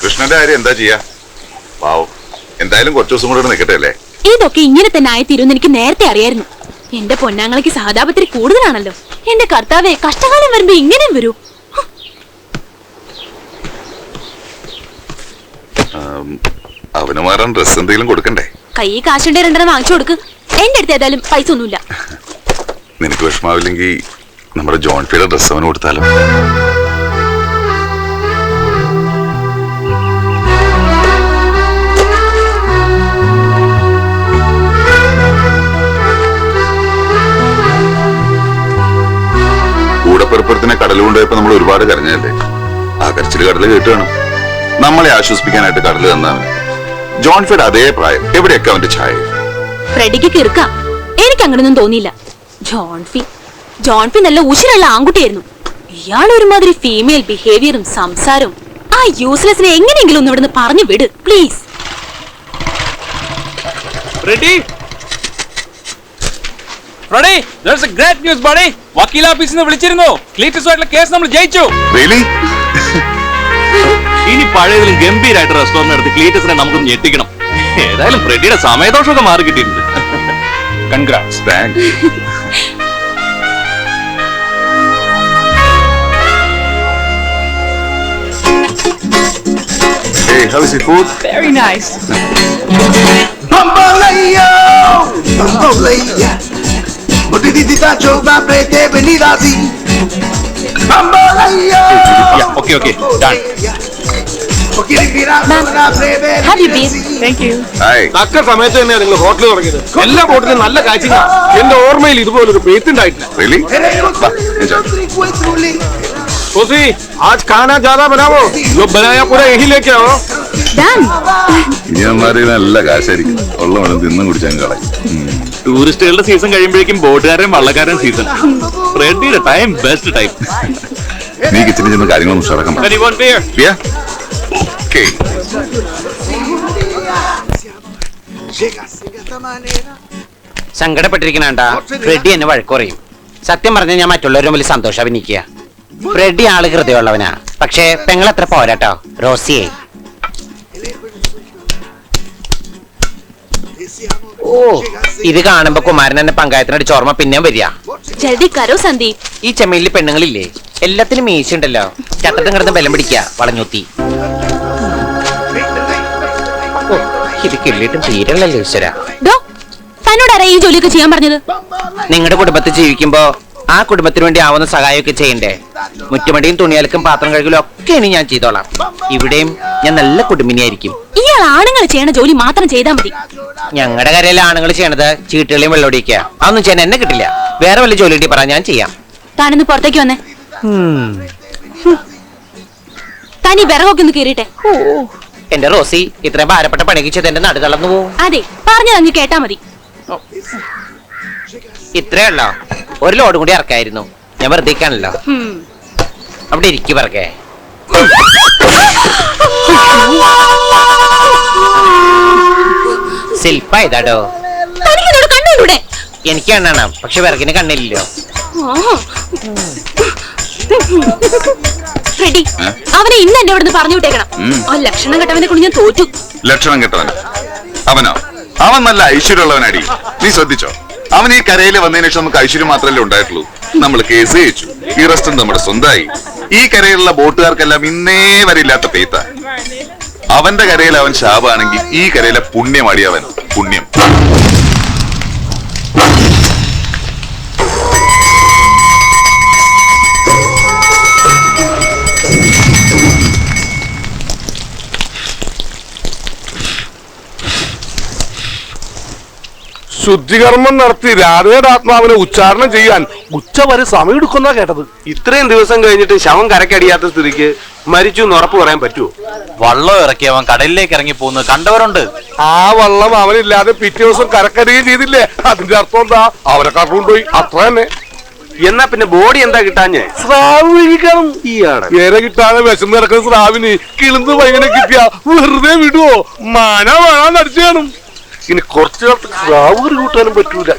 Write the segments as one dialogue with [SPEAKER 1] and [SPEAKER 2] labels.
[SPEAKER 1] കൃഷ്ണന്റെ കാര്യം എന്താ ചെയ്യാ? പാവം, എന്തായാലും കുറച്ചു ദിവസം കൂടെ നിൽക്കട്ടെ അല്ലേ?
[SPEAKER 2] ഇതൊക്കെ ഇങ്ങനെ തന്നെ ആയിത്തീരുമെന്ന് എനിക്ക് നേരത്തെ അറിയായിരുന്നു. എന്റെ പൊന്നാങ്ങളേക്ക് സഹതാപത്തിരി കൂടുതലാണല്ലോ. എന്റെ കർത്താവേ, കഷ്ടകാലം വരുമ്പോ ഇങ്ങനെയും വരൂ.
[SPEAKER 1] അവന് മാറാൻ ഡ്രസ് എന്തെങ്കിലും കൊടുക്കണ്ടേ?
[SPEAKER 2] കൈ കാശുണ്ടെ രണ്ടെണ്ണം വാങ്ങിച്ചു കൊടുക്ക്. എന്റെ അടുത്ത് ഏതായാലും പൈസ ഒന്നുമില്ല.
[SPEAKER 1] നിനക്ക് വിഷമാവില്ലെങ്കിൽ നമ്മുടെ ജോൺഫിയുടെ ഡ്രസ് അവന് കൊടുത്താലോ? കൂടപ്പെറുപ്പത്തിനെ കടൽ കൊണ്ടുപോയപ്പോ നമ്മൾ ഒരുപാട് കരഞ്ഞല്ലേ? ആ കരച്ചില് കടല് കേട്ടാണ്. നമ്മളെ ആശ്വസിപ്പിക്കാനായിട്ട് കടല് തന്നാണ്. ജോൺഫിയുടെ അതേ പ്രായം, എവിടെയൊക്കെ അവന്റെ ഛായ.
[SPEAKER 2] ഫ്രെഡിക്ക് കിറുക്കാം. എനിക്ക് അങ്ങനൊന്നും തോന്നിയില്ല. ജോൺഫി നല്ല ഉശിരുള്ള ആൺകുട്ടിയായിരുന്നു. ഇയാൾ ഒരുമാതിരി ഫീമെയിൽ ബിഹേവിയറും സംസാരവും. ആ യൂസ്ലെസ്സിനെ എങ്ങനെയെങ്കിലും ഒന്ന് ഇവിടുന്ന് പറഞ്ഞു വിട് പ്ലീസ്.
[SPEAKER 3] വക്കീൽ ഓഫീസിൽ നിന്ന് വിളിച്ചിരുന്നു. ക്ലീറ്റസുമായിട്ടുള്ള കേസ് നമ്മൾ ജയിച്ചു. ഇനി പഴയതിലും ഗംഭീരമായിട്ട് റെസ്റ്റോറന്റ് എടുത്ത് ക്ലീറ്റസിനെ നമുക്കൊന്ന് ഞെട്ടിക്കണം. ഏതായാലും ഫ്രെഡിയുടെ സമയദോഷമൊക്കെ മാറി കിട്ടിയിട്ടുണ്ട്. Congrats.
[SPEAKER 1] Hey, how is the food?
[SPEAKER 4] Very nice.
[SPEAKER 5] Bamboleo, bamboleo. Motitita chova prete venida así. Bamboleo.
[SPEAKER 3] Yeah, okay, done.
[SPEAKER 2] Have you been?
[SPEAKER 4] Thank you.
[SPEAKER 1] Hi.
[SPEAKER 6] തക്ക സമയത്ത് തന്നെയാണ് നിങ്ങൾ ഹോട്ടൽ തുടങ്ങിയത്. എല്ലാ ഹോട്ടലും നല്ല കാഴ്ച. എന്റെ ഓർമ്മയിൽ ഇതുപോലൊരു പേത്ത് ഉണ്ടായിട്ടില്ല.
[SPEAKER 1] Really?
[SPEAKER 6] सोसी, आज खाना ज्यादा बनाओ. जो बनाया पूरा यही लेके आओ.
[SPEAKER 2] Done.
[SPEAKER 1] ഇനി അമ്മാരി നല്ല കാശായിരിക്കും. ഉള്ള വേണം തിന്നും കുടിച്ചാൽ കളയും.
[SPEAKER 3] ടൂറിസ്റ്റുകളുടെ സീസൺ കഴിയുമ്പോഴേക്കും ബോട്ടുകാരൻ വള്ളക്കാരൻ സീസൺ. ഫ്രെഡിയുടെ ടൈം ബെസ്റ്റ് ടൈം.
[SPEAKER 1] നീ കിച്ചണിൽ ചെന്ന് കാര്യങ്ങളൊന്നും ഉഷാറാക്കാൻ. Okay.
[SPEAKER 7] സങ്കടപ്പെട്ടിരിക്കണ ഫ്രെഡി എന്നെ വഴക്കുറയും. സത്യം പറഞ്ഞ ഞാൻ മറ്റുള്ളവരും വലിയ സന്തോഷം അഭിനയിക്കുക. ഫ്രെഡി ആള് ഹൃദയമുള്ളവനാ. പക്ഷേ പെങ്ങളത്ര പോരാട്ടോ റോസിയെ. ഓ, ഇത് കാണുമ്പോ കുമാരൻ എന്നെ പങ്കായത്തിനടിച്ച് ഓർമ്മ പിന്നെയും വരിക.
[SPEAKER 2] ജൽദി കരോ സന്ദീപ്.
[SPEAKER 7] ഈ ചെമ്മയിലെ പെണ്ണുങ്ങളില്ലേ, എല്ലാത്തിനും മീശുണ്ടല്ലോ. ചട്ടത്തും കിടന്ന് ബലം പിടിക്കുക വളഞ്ഞൂത്തി. ഇത് കിള്ളിയിട്ടും തീരല്ലോ ഈശ്വര.
[SPEAKER 2] തന്നോടാരാ ഈ ജോലിയൊക്കെ ചെയ്യാൻ പറഞ്ഞത്?
[SPEAKER 7] നിങ്ങളുടെ കുടുംബത്തിൽ ജീവിക്കുമ്പോ ആ കുടുംബത്തിന് വേണ്ടി ആവുന്ന സഹായമൊക്കെ ചെയ്യണ്ടേ? മുറ്റുമടിയും തുണിയലക്കും പാത്രം കഴുകലും ഒക്കെ ഇനി ഞാൻ ചെയ്തോളാം. ഇവിടെയും ഞാൻ നല്ല കുടുംബിനിയായിരിക്കും.
[SPEAKER 2] ഇയാൾ ആണുങ്ങൾ ചെയ്യണ ജോലി മാത്രം ചെയ്താൽ മതി.
[SPEAKER 7] ഞങ്ങളുടെ കരയിലെ ആണുങ്ങൾ ചെയ്യണത് ചീട്ടുകളെയും വെള്ളമൊടിക്കുക. അതൊന്നും ചെയ്യാൻ എന്നെ കിട്ടില്ല. വേറെ വല്ല ജോലി കിട്ടി പറ, ഞാൻ ചെയ്യാം.
[SPEAKER 2] താനൊന്ന് പുറത്തേക്ക് വന്നേ. താൻ ഈ വിറകൊക്കെ ഒന്ന് കീറിട്ടെ.
[SPEAKER 7] എന്റെ റോസി, ഇത്രയും ഭാരപ്പെട്ട പണിക്ക് ചെയ്ത് എന്റെ നടു തളർന്നു പോവും.
[SPEAKER 2] അതെ, പറഞ്ഞതങ്ങ് കേട്ടാ മതി.
[SPEAKER 7] ഇത്രയല്ലോ, ഒരു ലോഡ് കൂടി ഇറക്കായിരുന്നു. ഞാൻ വെറുതെക്കാണല്ലോ. അവിടെ ഇരിക്കു പറക്കേ. ശില്പ ഇതാടോ. എനിക്ക് കണ്ണാണ്, പക്ഷെ വിറകിന് കണ്ണില്ലല്ലോ.
[SPEAKER 2] ഫ്രെഡി, അവനെ ഇന്ന് എന്റെ ഇവിടുന്ന് പറഞ്ഞു വിട്ടേക്കണം. ആ ലക്ഷണം കെട്ടവനെ കൊണ്ട് ഞാൻ തോറ്റു.
[SPEAKER 1] ലക്ഷണം കെട്ടവൻ അവനോ? അവൻ നല്ല ഐശ്വര്യമുള്ളവനടി. നീ ശ്രദ്ധിച്ചോ? അവൻ ഈ കരയിൽ വന്നതിന് ശേഷം നമുക്ക് ഐശ്വര്യം മാത്രമല്ലേ ഉണ്ടായിട്ടുള്ളൂ. നമ്മൾ കേസ് ജയിച്ചു. ഈ റെസ്റ്റോറന്റ് നമ്മുടെ സ്വന്തമായി. ഈ കരയിലുള്ള ബോട്ടുകാർക്കെല്ലാം ഇന്നേ വരെ ഇല്ലാത്ത പെയ്ത്ത. അവന്റെ കരയിൽ അവൻ ശാപാണെങ്കിൽ ഈ കരയിലെ പുണ്യമാടി അവൻ പുണ്യം.
[SPEAKER 6] ശുദ്ധികർമ്മം നടത്തി രാധയുടെ ആത്മാവിനെ ഉച്ചാരണം ചെയ്യാൻ ഉച്ചവരെ സമയം എടുക്കുന്ന കേട്ടത്. ഇത്രയും ദിവസം കഴിഞ്ഞിട്ട് ശവം കരക്കടിയാത്ത സ്ഥിതിക്ക് മരിച്ചു എന്ന് ഉറപ്പ് പറയാൻ പറ്റുമോ?
[SPEAKER 3] വള്ളം ഇറക്കി അവൻ കടലിലേക്ക് ഇറങ്ങി പോകുന്നത് കണ്ടവരുണ്ട്.
[SPEAKER 6] ആ വള്ളം അവനില്ലാതെ പിറ്റേ ദിവസം കരക്കടിയും ചെയ്തില്ലേ? അതിന്റെ അർത്ഥം എന്താ? അവരെ കാട്ടുകൊണ്ടുപോയി, അത്ര തന്നെ. എന്നാ പിന്നെ ബോഡി എന്താ കിട്ടാഞ്ഞേ? സ്രാവ് കഴിക്കണം. വേറെ കിട്ടാതെ വിശന്ന് കിടക്കുന്ന സ്രാവിന് കിളുന്ന് ഭയങ്കര കിട്ടിയ വെറുതെ വിടുവോ? മന വേണം അടിച്ചു കാണും. ഇനി കുറച്ചു കാലത്ത് സ്രാവുകൾ കൂട്ടാനും പറ്റൂല.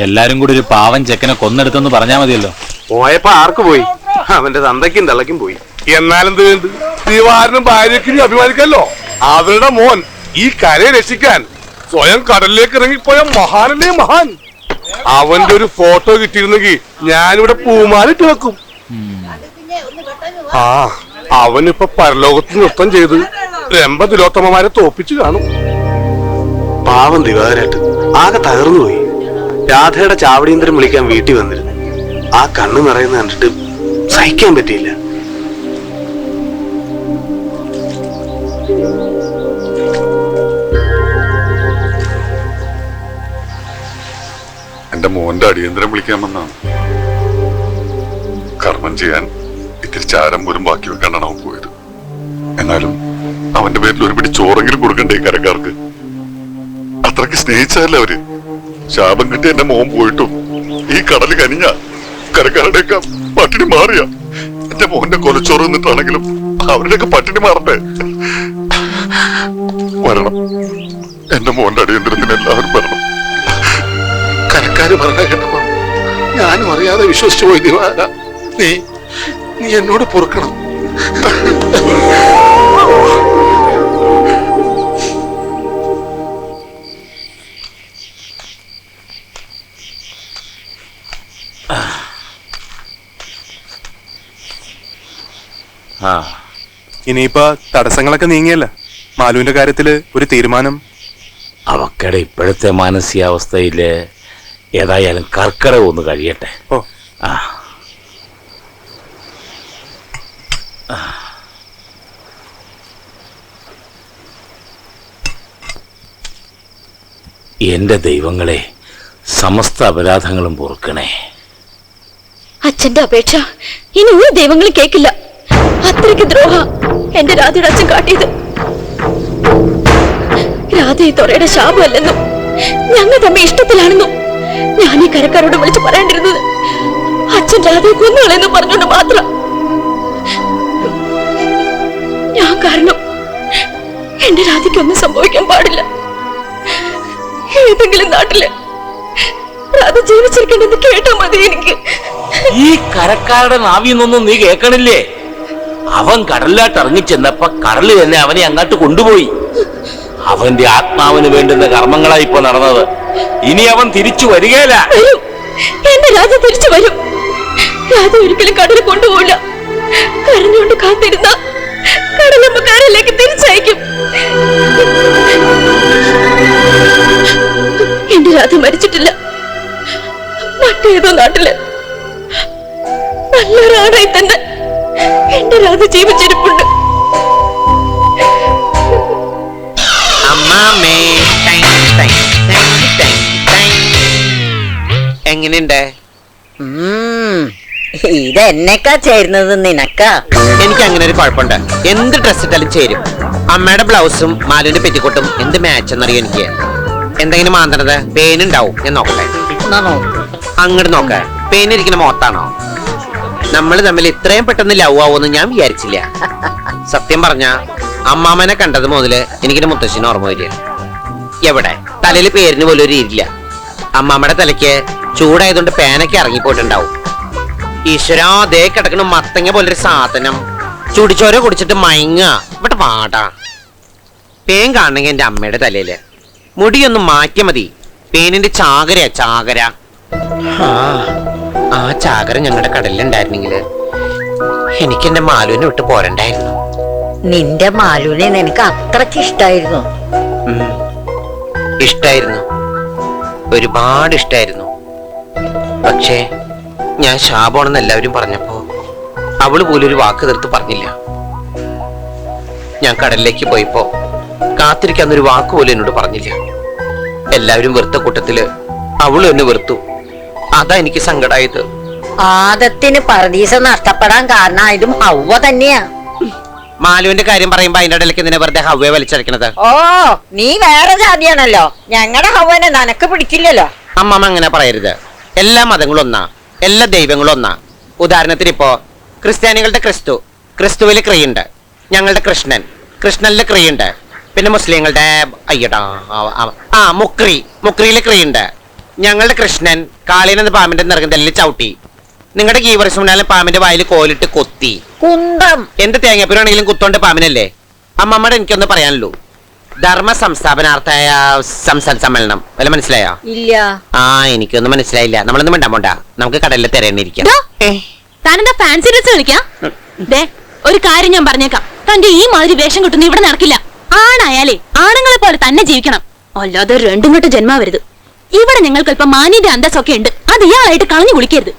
[SPEAKER 3] എല്ലാരും കൂടി ഒരു പാവൻ ചെക്കനെ കൊന്നെടുത്തെന്ന് പറഞ്ഞാ മതിയല്ലോ.
[SPEAKER 6] പോയപ്പോ ആർക്ക് പോയി? അവന്റെ തന്തയ്ക്കും തള്ളയ്ക്കും പോയി. എന്നാലെന്ത് വേണ്ട, ദിവാരനും ഭാര്യയ്ക്ക് നീ അഭിമാനിക്കല്ലോ. അവരുടെ മോൻ ഈ കരയെ രക്ഷിക്കാൻ സ്വയം കടലിലേക്ക് ഇറങ്ങിപ്പോയ മഹാനല്ലേ മഹാൻ. അവന്റെ ഒരു ഫോട്ടോ കിട്ടിയിരുന്നെങ്കിൽ ഞാനിവിടെ പൂമാലിട്ട് വെക്കും. ആ അവനിപ്പൊ പരലോകത്ത് നൃത്തം ചെയ്ത് രംഭ തിലോത്തമമാരെ തോപ്പിച്ചു കാണും.
[SPEAKER 4] പാവം ദിവാകരായിട്ട് ആകെ തകർന്നുപോയി. രാധയുടെ ചാവടിയന്തരം വിളിക്കാൻ വീട്ടിൽ വന്നിരുന്നു. ആ കണ്ണ് നിറയുന്ന കണ്ടിട്ട് സഹിക്കാൻ പറ്റിയില്ല.
[SPEAKER 1] എന്റെ മോന്റെ അടിയന്തരം വിളിക്കാമെന്നാണ്. കർമ്മം ചെയ്യാൻ ഇത്തിരി ചാരം പോലും ബാക്കി വെക്കാനാണ് അവൻ പോയത്. എന്നാലും അവന്റെ പേരിൽ ഒരു പിടി ചോറെങ്കിലും കൊടുക്കണ്ടേ കരക്കാർക്ക്? അത്രയ്ക്ക് സ്നേഹിച്ചതല്ലേ അവര്. ശാപം കിട്ടി എന്റെ മോൻ പോയിട്ടും ഈ കടല് കനിഞ്ഞ കരക്കാരുടെയൊക്കെ പട്ടിണി മാറിയ എന്റെ മോന്റെ കൊലച്ചോറ് നിന്നിട്ടാണെങ്കിലും അവരുടെയൊക്കെ പട്ടിണി മാറട്ടെ. വരണം, എന്റെ മോന്റെ അടിയന്തരത്തിന് എല്ലാവരും വരണം.
[SPEAKER 5] കരക്കാര് പറഞ്ഞ കേട്ടപ്പോ ഞാനും അറിയാതെ വിശ്വസിച്ചു പോയി ദിവാര. നീ എന്നോട് പൊറുക്കണം.
[SPEAKER 8] ഇനിയിപ്പോ തടസ്സങ്ങളൊക്കെ നീങ്ങിയല്ല. മാലുവിന്റെ കാര്യത്തില് ഒരു തീരുമാനം.
[SPEAKER 9] അവക്കടെ ഇപ്പോഴത്തെ മാനസികാവസ്ഥയില് ഏതായാലും കർക്കിടകം ഒന്ന് കഴിയട്ടെ.
[SPEAKER 8] ഓ
[SPEAKER 9] ആ എന്റെ ദൈവങ്ങളെ, സമസ്ത അപരാധങ്ങളും പൊറുക്കണേ.
[SPEAKER 2] അച്ഛന്റെ അപേക്ഷ ഇനി ഒരു ദൈവങ്ങളും കേൾക്കില്ല. അത്രയ്ക്ക് ദ്രോഹ എന്റെ രാധയുടെ അച്ഛൻ കാട്ടിയത്. രാധ ഈ തൊറയുടെ ശാപമല്ലെന്നും ഞങ്ങൾ തമ്മിൽ ഇഷ്ടത്തിലാണെന്നും ഞാൻ ഈ കരക്കാരോട് വിളിച്ചു പറയേണ്ടിരുന്നത് അച്ഛൻ രാധയെ കൊന്നുകളെന്ന് പറഞ്ഞുകൊണ്ട് മാത്രം. ഞാൻ കാരണം എന്റെ രാധയ്ക്കൊന്നും സംഭവിക്കാൻ പാടില്ല. ഏതെങ്കിലും നാട്ടില് രാധ ജീവിച്ചിരിക്കണമെന്ന് കേട്ടാ മതി എനിക്ക്.
[SPEAKER 9] ഈ കരക്കാരുടെ നാവിന്നൊന്നും നീ കേൾക്കണില്ലേ? അവൻ കടലിലാട്ട് ഇറങ്ങിച്ചെന്നപ്പോ കടല് തന്നെ അവനെ അങ്ങോട്ട് കൊണ്ടുപോയി. അവന്റെ ആത്മാവിന് വേണ്ടുന്ന കർമ്മങ്ങളായി ഇപ്പൊ നടന്നത്. ഇനി അവൻ തിരിച്ചു വരികയില്ല.
[SPEAKER 2] എന്റെ രാധ തിരിച്ചു വരും. രാധ ഒരിക്കലും കടലിൽ കൊണ്ടുപോകില്ല. കരഞ്ഞുകൊണ്ട് കാത്തിരുന്ന കടലമ്മ കരയിലേക്ക് തിരിച്ചയക്കും. എന്റെ രാധ മരിച്ചിട്ടില്ല. മറ്റേതോ നാട്ടില് നല്ലൊരാളായി തന്നെ എന്റെ രാധ ജീവിച്ചിരിപ്പുണ്ട്.
[SPEAKER 7] എങ്ങനെയുണ്ട്?
[SPEAKER 10] ഇതെന്നെക്കാ ചേരുന്നത് നിനക്കാ.
[SPEAKER 7] എനിക്ക് അങ്ങനെ ഒരു കുഴപ്പമുണ്ട്. എന്ത് ഡ്രസ് ഇട്ടാലും ചേരും. അമ്മയുടെ ബ്ലൗസും മാലുവിന്റെ പെറ്റിക്കോട്ടും എന്ത് മാച്ച് എന്നറിയോ എനിക്ക്. എന്തെങ്കിലും മാന്തണത് പേനുണ്ടാവും. ഞാൻ നോക്കട്ടെ. അങ്ങോട്ട് നോക്ക. പേനിരിക്കുന്ന മോത്താണോ? നമ്മൾ തമ്മിൽ ഇത്രയും പെട്ടെന്ന് ലവ് ആവുമെന്ന് ഞാൻ വിചാരിച്ചില്ല. സത്യം പറഞ്ഞ അമ്മാമനെ കണ്ടത് മുതല് എനിക്കിന്റെ മുത്തശ്ശിന് ഓർമ്മ വരിക. എവിടെ തലയിൽ പേരിന് പോലും ഒരു ഇരില്ല. അമ്മാമ്മയുടെ തലയ്ക്ക് ചൂടായതുകൊണ്ട് പേനൊക്കെ ഇറങ്ങിപ്പോയിട്ടുണ്ടാവും. ഈശ്വരാ, ദേ കിടക്കണ മത്തങ്ങ പോലൊരു സാധനം. ചുടിച്ചോര കുടിച്ചിട്ട് മയങ്ങ. ഇവിടെ പാടാ. പേൻ കാണണമെങ്കിൽ എന്റെ അമ്മയുടെ തലയില് മുടിയൊന്ന് മാറ്റിയ മതി. പേനിന്റെ ചാകരയാ ചാകര. ആ ചാകര ഞങ്ങളുടെ കടലിലുണ്ടായിരുന്നെങ്കില് എനിക്ക് എന്റെ മാലുവിനെ വിട്ട് പോരണ്ടായിരുന്നു.
[SPEAKER 10] നിന്റെ മാലുവിനെ നിനക്ക് അത്രക്ക് ഇഷ്ടായിരുന്നു.
[SPEAKER 7] ഇഷ്ടായിരുന്നു, ഒരുപാട് ഇഷ്ടായിരുന്നു. പക്ഷേ ഞാൻ ശാപമാണെന്ന് എല്ലാവരും പറഞ്ഞപ്പോ അവള് പോലും ഒരു വാക്ക് തീർത്ത് പറഞ്ഞില്ല. ഞാൻ കടലിലേക്ക് പോയപ്പോ കാത്തിരിക്കാന്നൊരു വാക്ക് പോലും എന്നോട് പറഞ്ഞില്ല. എല്ലാവരും വെറുത്ത കൂട്ടത്തില് അവളും എന്നെ വെറുത്തു. അതാ എനിക്ക് സങ്കടായത്.
[SPEAKER 10] ആദത്തിന് പർദീസ നഷ്ടപ്പെടാൻ കാരണമായതും ഹവ്വ തന്നെയാ.
[SPEAKER 7] മാലുവിന്റെ കാര്യം പറയുമ്പോ അതിന്റെ ഇടയിലേക്ക് എന്തിനാ വെറുതെ ഹവ്വയെ വലിച്ചടക്കണത്?
[SPEAKER 10] ഓ, നീ വേറെ ജാതിയാണല്ലോ. ഞങ്ങളുടെ ഹവ്വനെ നനക്ക് പിടിക്കില്ലല്ലോ.
[SPEAKER 7] അമ്മമ്മ അങ്ങനെ പറയരുത്. എല്ലാ മതങ്ങളും ഒന്നാ, എല്ലാ ദൈവങ്ങളും ഒന്നാ. ഉദാഹരണത്തിന് ഇപ്പോ ക്രിസ്ത്യാനികളുടെ ക്രിസ്തു, ക്രിസ്തുവില് ക്രിയുണ്ട്. ഞങ്ങളുടെ കൃഷ്ണൻ, കൃഷ്ണനില് ക്രിയുണ്ട്. പിന്നെ മുസ്ലിങ്ങളുടെ അയ്യടാ മുക്രിയില് ക്രിയുണ്ട്. ഞങ്ങളുടെ കൃഷ്ണൻ കാളീനെന്ന പാമ്പിന്റെ നിറകുന്നതിൽ ചവിട്ടി. നിങ്ങളുടെ ഗീവറിസുനാലും പാമ്പിന്റെ വായിൽ കോലിട്ട് കൊത്തി.
[SPEAKER 10] കുന്തം.
[SPEAKER 7] എന്റെ തേങ്ങാപ്പൂരാണെങ്കിലും കുത്തോണ്ട് പാമ്പിനല്ലേ? അമ്മമ്മയുടെ എനിക്കൊന്ന് പറയാനുള്ളൂ. ധർമ്മ സംസ്ഥാപനാർത്ഥായ സംസ്ഥാന സമ്മേളനം വല്ല മനസ്സിലായോ?
[SPEAKER 10] ഇല്ല.
[SPEAKER 7] ആ എനിക്കൊന്നും മനസ്സിലായില്ല. നമ്മളൊന്നും മിണ്ടാൻ പോണ്ട, നമുക്ക് കടലിൽ തിരയണിരിക്കാം.
[SPEAKER 2] താനെന്താ ഫാൻസി ഡ്രസ് കളിക്കാം? ദേ ഒരു കാര്യം ഞാൻ പറഞ്ഞേക്കാം, തന്റെ ഈ മാതിരി വേഷം കിട്ടുന്ന ഇവിടെ നടക്കില്ല. ആണായാലേ ആണുങ്ങളെ പോലെ തന്നെ ജീവിക്കണം, അല്ലാതെ രണ്ടും കെട്ട് ജന്മാവരുത്. ഇവിടെ ഞങ്ങൾക്ക് അല്പം മാന്യന്റെ അന്തസ്സൊക്കെ ഉണ്ട്, അത് ഇയാളായിട്ട് കളഞ്ഞു കുളിക്കരുത്.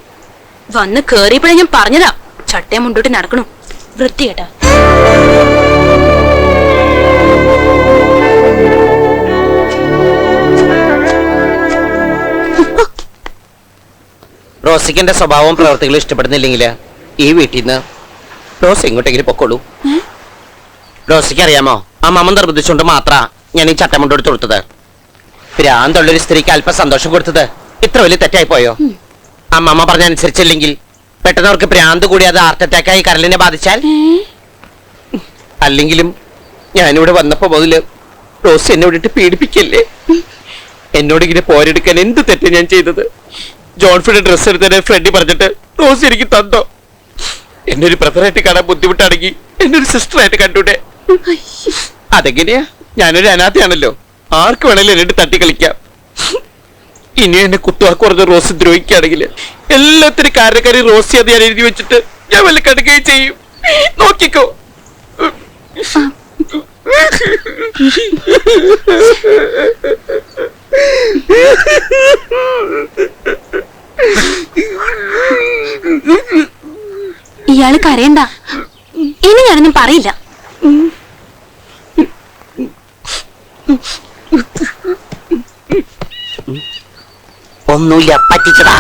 [SPEAKER 2] വന്ന് കേറിയപ്പോഴേ ഞാൻ പറഞ്ഞതാ, ചട്ടയെ മുണ്ടോട്ട് നടക്കണു വൃത്തികേട്ടാ.
[SPEAKER 7] റോസിക്ക് എന്റെ സ്വഭാവവും പ്രവർത്തികളും ഇഷ്ടപ്പെടുന്നില്ലെങ്കിൽ ഈ വീട്ടിൽ നിന്ന് റോസ് ഇങ്ങോട്ടെങ്കിലും പൊക്കോളൂ. റോസിക്ക് അറിയാമോ, അമ്മമ്മ നിർബന്ധിച്ചുകൊണ്ട് മാത്ര ഞാൻ ഈ ചട്ടമുണ്ട് എടുത്ത് കൊടുത്തത്. ഭ്രാന്തുള്ളൊരു സ്ത്രീക്ക് അല്പം സന്തോഷം കൊടുത്തത് ഇത്ര വലിയ തെറ്റായി പോയോ? അമ്മമ്മ പറഞ്ഞ അനുസരിച്ചില്ലെങ്കിൽ പെട്ടെന്ന് അവർക്ക് ഭ്രാന്ത് കൂടി അത് ഹാർട്ട് അറ്റാക്കായി കരളിനെ ബാധിച്ചാൽ? അല്ലെങ്കിലും ഞാനിവിടെ വന്നപ്പോ മുതല് റോസ് എന്നോടിട്ട് പീഡിപ്പിക്കല്ലേ. എന്നോട് ഇങ്ങനെ പോരെടുക്കാൻ എന്ത് തെറ്റ് ഞാൻ ചെയ്തത്? ജോൺഫിയുടെ ഡ്രസ്സ് എടുത്തതിനെ ഫ്രണ്ടി പറഞ്ഞിട്ട് റോസ് എനിക്ക് തന്നോ? എന്നെ ഒരു ബ്രദറായിട്ട് കാണാൻ ബുദ്ധിമുട്ടാണെങ്കിൽ എന്നെ ഒരു സിസ്റ്ററായിട്ട് കണ്ടൂടെ? അതെങ്ങനെയാ? ഞാനൊരു അനാഥയാണല്ലോ, ആർക്ക് വേണേലും എന്നിട്ട് തട്ടി കളിക്കാം. ഇനി എന്നെ കുത്തുവാക്ക് പറഞ്ഞ റോസ് ദ്രോഹിക്കുകയാണെങ്കിൽ എല്ലാത്തിനും കാരണക്കാരി റോസി അത് ഞാൻ എഴുതി വെച്ചിട്ട് ഞാൻ വല്ല കടുക്കുകയും ചെയ്യും. നോക്കിക്കോ.
[SPEAKER 2] ഇയാള് കരയണ്ട, ഇനി ഞാനൊന്നും പറയില്ല.
[SPEAKER 7] ഒന്നുമില്ല, പറ്റിച്ചതാ.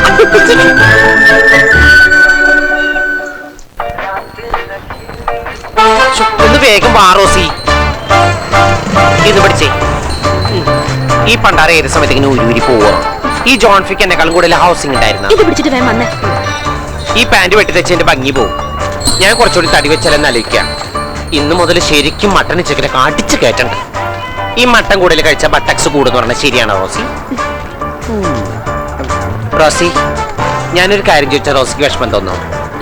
[SPEAKER 7] ഒന്ന് വേഗം വാ റോസി, ഇത് പിടിച്ചേ. ഈ പണ്ടാര ഏത് സമയത്ത് ഇങ്ങനെ ഉരുവിരി പോവോ? ഈ ജോൺഫിക്ക് എന്നെക്കാളും കൂടുതൽ ഹൗസിംഗ് ഉണ്ടായിരുന്നു.
[SPEAKER 2] ഇത് പിടിച്ചിട്ട് വേഗം വന്നേ.
[SPEAKER 7] ഈ പാന്റ് വെട്ടി തെച്ചതിന്റെ ഭംഗി പോവും. ഞാൻ കുറച്ചുകൂടി തടി വെച്ചാലെന്ന് ആലോചിക്കാം. ഇന്ന് മുതൽ ശരിക്കും മട്ടൺ ചിക്കനെ കാട്ടിച്ച് കയറ്റണ്ട. ഈ മട്ടൻ കൂടുതൽ കഴിച്ച ബട്ടക്സ് കൂടുന്ന് പറഞ്ഞാൽ ശരിയാണോ റോസി? റോസി, ഞാനൊരു കാര്യം ചോദിച്ചാൽ റോസിക്ക് വിഷമം തോന്നോ?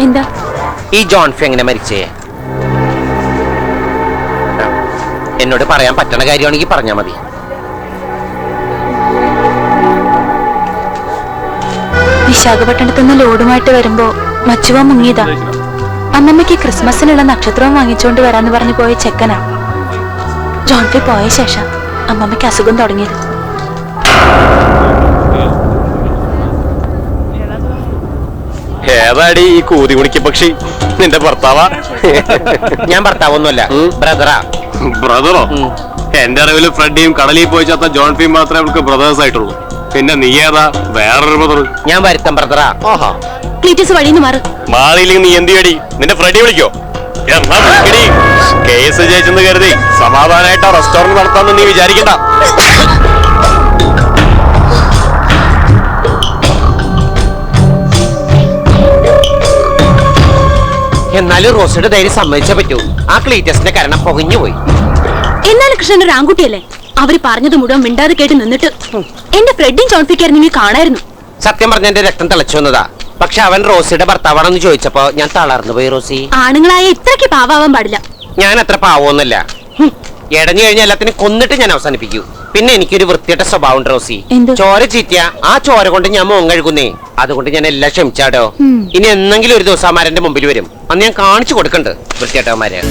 [SPEAKER 2] എന്താ?
[SPEAKER 7] ഈ ജോൺഫി എങ്ങനെ മരിച്ചേ? എന്നോട് പറയാൻ പറ്റണ കാര്യമാണെങ്കിൽ പറഞ്ഞാൽ മതി.
[SPEAKER 2] വിശാഖപട്ടണത്ത് നിന്ന് ലോഡുമായിട്ട് വരുമ്പോ മച്ചുവ മുങ്ങിയതാ. അമ്മമ്മയ്ക്ക് ക്രിസ്മസിനുള്ള നക്ഷത്രവും വാങ്ങിച്ചുകൊണ്ട് വരാന്ന് പറഞ്ഞു പോയ ചെക്കനാ. ജോൺഫി പോയ ശേഷം അമ്മമ്മയ്ക്ക് അസുഖം തുടങ്ങിയത്.
[SPEAKER 6] ഏതാടി ഈ കൂതി കുണിക്ക് പക്ഷി? നിന്റെ ഭർത്താവാ?
[SPEAKER 7] ഞാൻ ഭർത്താവൊന്നുമല്ല, ബ്രദറാ.
[SPEAKER 6] ബ്രദറോ? എന്റെ അറിവിൽ ഫ്രെഡിയും കടലിൽ പോയി ചത്ത ജോൺഫിയും മാത്രമേ അവൾക്ക് ബ്രദേഴ്സ് ആയിട്ടുള്ളൂ. പിന്നെ നീ ഏതാ വേറൊരു ബ്രദർ?
[SPEAKER 7] ഞാൻ വരുത്തം ബ്രദറാ. ഓഹോ,
[SPEAKER 2] ക്ലീറ്റസ് വഴിന്ന് മാറ്.
[SPEAKER 6] മാറിയില്ലെങ്കിൽ നീ എന്ത് ചെയ്യടി? നിന്റെ ഫ്രെഡി വിളിക്കോ? കേസ് ജയിച്ചെന്ന് കരുതി സമാധാനമായിട്ട് ആ റെസ്റ്റോറന്റ് നടത്താമെന്ന് നീ വിചാരിക്കണ്ട.
[SPEAKER 7] എന്നാലും റോസിയുടെ ധൈര്യം സമ്മതിച്ചേ പറ്റൂ. ആ ക്ലീറ്റസിന്റെ കാരണം പൊകഞ്ഞു പോയി.
[SPEAKER 2] എന്നാലും കൃഷ്ണൻ ഒരു ആൺകുട്ടിയല്ലേ, അവര് പറഞ്ഞത് മുഴുവൻ മിണ്ടാതെ കേട്ട് നിന്നിട്ട് എന്റെ ഫ്രെഡിയും ജോൺഫിക്കായിരുന്നു കാണായിരുന്നു.
[SPEAKER 7] സത്യം പറഞ്ഞ എന്റെ രക്തം തിളച്ചു വന്നതാ. പക്ഷെ അവൻ റോസിയുടെ ഭർത്താവാണെന്ന് ചോദിച്ചപ്പോ ഞാൻ തളർന്നു പോയി. റോസി,
[SPEAKER 2] ആണുങ്ങളായ ഇത്രയ്ക്ക് പാവാൻ പാടില്ല.
[SPEAKER 7] ഞാൻ അത്ര പാവമൊന്നുമല്ല. ഇടഞ്ഞു കഴിഞ്ഞാൽ എല്ലാത്തിനും കൊന്നിട്ട് ഞാൻ അവസാനിപ്പിക്കൂ. പിന്നെ എനിക്കൊരു വൃത്തിയുടെ സ്വഭാവം ഉണ്ട് റോസി. ചോര ചീറ്റിയ ആ ചോര കൊണ്ട് ഞാൻ മോൻ കഴുകുന്നേ. അതുകൊണ്ട് ഞാൻ എല്ലാം ക്ഷമിച്ചാടോ. ഇനി എന്നെങ്കിലും ഒരു ദിവസം അമാരന്റെ മുമ്പിൽ വരും, അന്ന് ഞാൻ കാണിച്ചു കൊടുക്കണ്ട് വൃത്തിയേട്ടവന്മാരെ.